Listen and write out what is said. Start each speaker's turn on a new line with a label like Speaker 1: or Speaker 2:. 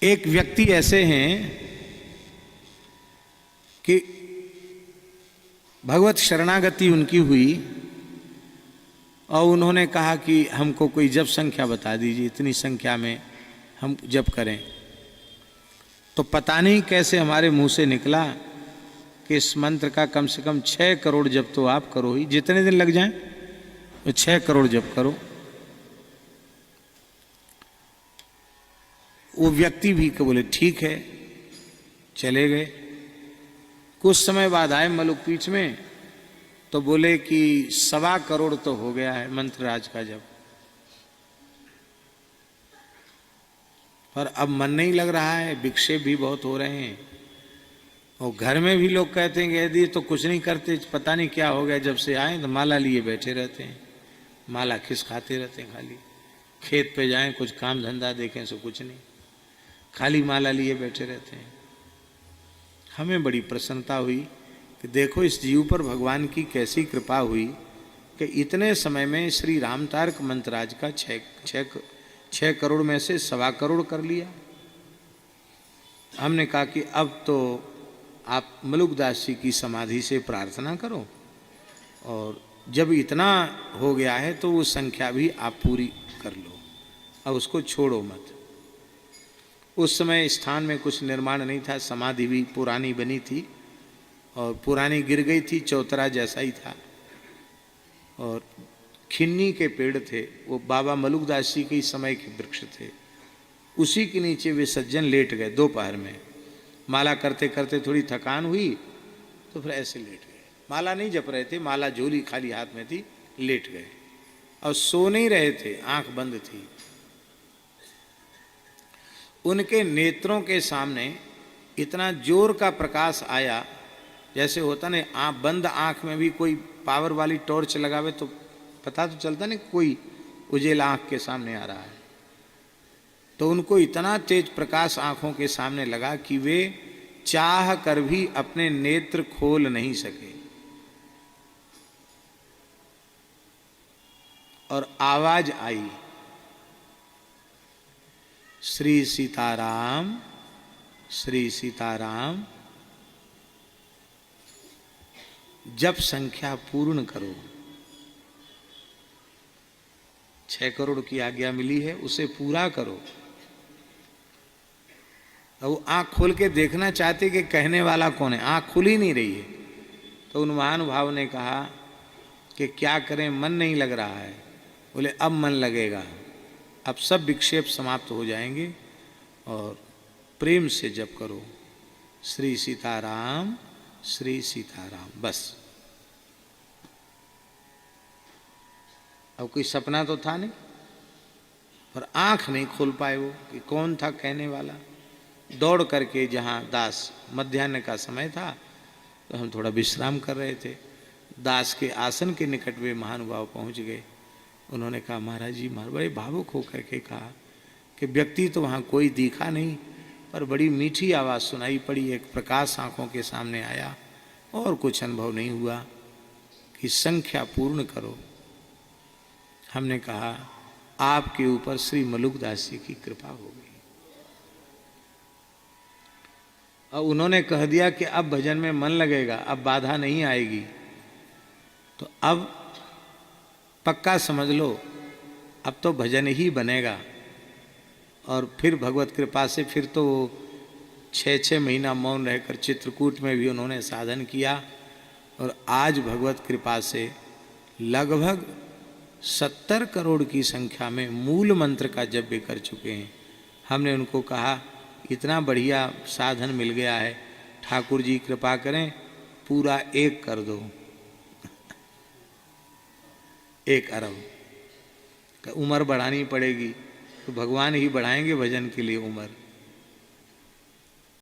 Speaker 1: एक व्यक्ति ऐसे हैं कि भगवत शरणागति उनकी हुई और उन्होंने कहा कि हमको कोई जप संख्या बता दीजिए, इतनी संख्या में हम जप करें। तो पता नहीं कैसे हमारे मुंह से निकला कि इस मंत्र का कम से कम 6 करोड़ जप तो आप करो ही, जितने दिन लग जाएं तो 6 करोड़ जप करो। वो व्यक्ति भी को बोले ठीक है, चले गए। कुछ समय बाद आए मलुक पीठ में तो बोले कि 1.25 करोड़ तो हो गया है मंत्रराज का जप, पर अब मन नहीं लग रहा है, विक्षेप भी बहुत हो रहे हैं और घर में भी लोग कहते हैं कि यदि तो कुछ नहीं करते, पता नहीं क्या हो गया, जब से आए तो माला लिए बैठे रहते हैं, माला खिसकाते रहते हैं, खाली खेत पे जाएं कुछ काम धंधा देखें सो कुछ नहीं, खाली माला लिए बैठे रहते हैं। हमें बड़ी प्रसन्नता हुई कि देखो इस जीव पर भगवान की कैसी कृपा हुई कि इतने समय में श्री रामतारक मंत्रराज का 6 करोड़ में से 1.25 करोड़ कर लिया। हमने कहा कि अब तो आप मलुकदास जी की समाधि से प्रार्थना करो और जब इतना हो गया है तो वो संख्या भी आप पूरी कर लो, अब उसको छोड़ो मत। उस समय स्थान में कुछ निर्माण नहीं था, समाधि भी पुरानी बनी थी और पुरानी गिर गई थी, चौतरा जैसा ही था और खिन्नी के पेड़ थे, वो बाबा मलुकदास जी के समय के वृक्ष थे, उसी के नीचे वे सज्जन लेट गए दोपहर में। माला करते करते थोड़ी थकान हुई तो फिर ऐसे लेट गए, माला नहीं जप रहे थे, माला झोली खाली हाथ में थी, लेट गए और सो नहीं रहे थे, आंख बंद थी। उनके नेत्रों के सामने इतना जोर का प्रकाश आया, जैसे होता ना बंद आंख में भी कोई पावर वाली टॉर्च लगावे तो पता तो चलता ना कोई उजेला आंख के सामने आ रहा है। तो उनको इतना तेज प्रकाश आंखों के सामने लगा कि वे चाह कर भी अपने नेत्र खोल नहीं सके और आवाज आई, श्री सीताराम, श्री सीताराम, जप संख्या पूर्ण करो। 6 करोड़ की आज्ञा मिली है, उसे पूरा करो। अब वो आंख खोल के देखना चाहते कि कहने वाला कौन है, आंख खुल ही नहीं रही है। तो उन महानुभाव ने कहा कि क्या करें, मन नहीं लग रहा है। बोले अब मन लगेगा, अब सब विक्षेप समाप्त हो जाएंगे और प्रेम से जप करो, श्री सीताराम, श्री सीताराम, बस। अब कोई सपना तो था नहीं, पर आंख नहीं खोल पाए वो कि कौन था कहने वाला। दौड़ करके जहाँ दास, मध्याह्न का समय था तो हम थोड़ा विश्राम कर रहे थे, दास के आसन के निकट वे महानुभाव पहुँच गए। उन्होंने कहा महाराज जी, बड़े भावुक होकर के कहा कि व्यक्ति तो वहाँ कोई दिखा नहीं, पर बड़ी मीठी आवाज़ सुनाई पड़ी, एक प्रकाश आंखों के सामने आया और कुछ अनुभव नहीं हुआ कि संख्या पूर्ण करो। हमने कहा आपके ऊपर श्री मलुकदास जी की कृपा हो गई और उन्होंने कह दिया कि अब भजन में मन लगेगा, अब बाधा नहीं आएगी। तो अब पक्का समझ लो, अब तो भजन ही बनेगा। और फिर भगवत कृपा से फिर तो 6 महीना मौन रहकर चित्रकूट में भी उन्होंने साधन किया और आज भगवत कृपा से लगभग 70 करोड़ की संख्या में मूल मंत्र का जप भी कर चुके हैं। हमने उनको कहा इतना बढ़िया साधन मिल गया है, ठाकुर जी कृपा करें पूरा 1 कर दो, 1 अरब। उम्र बढ़ानी पड़ेगी तो भगवान ही बढ़ाएंगे भजन के लिए उम्र।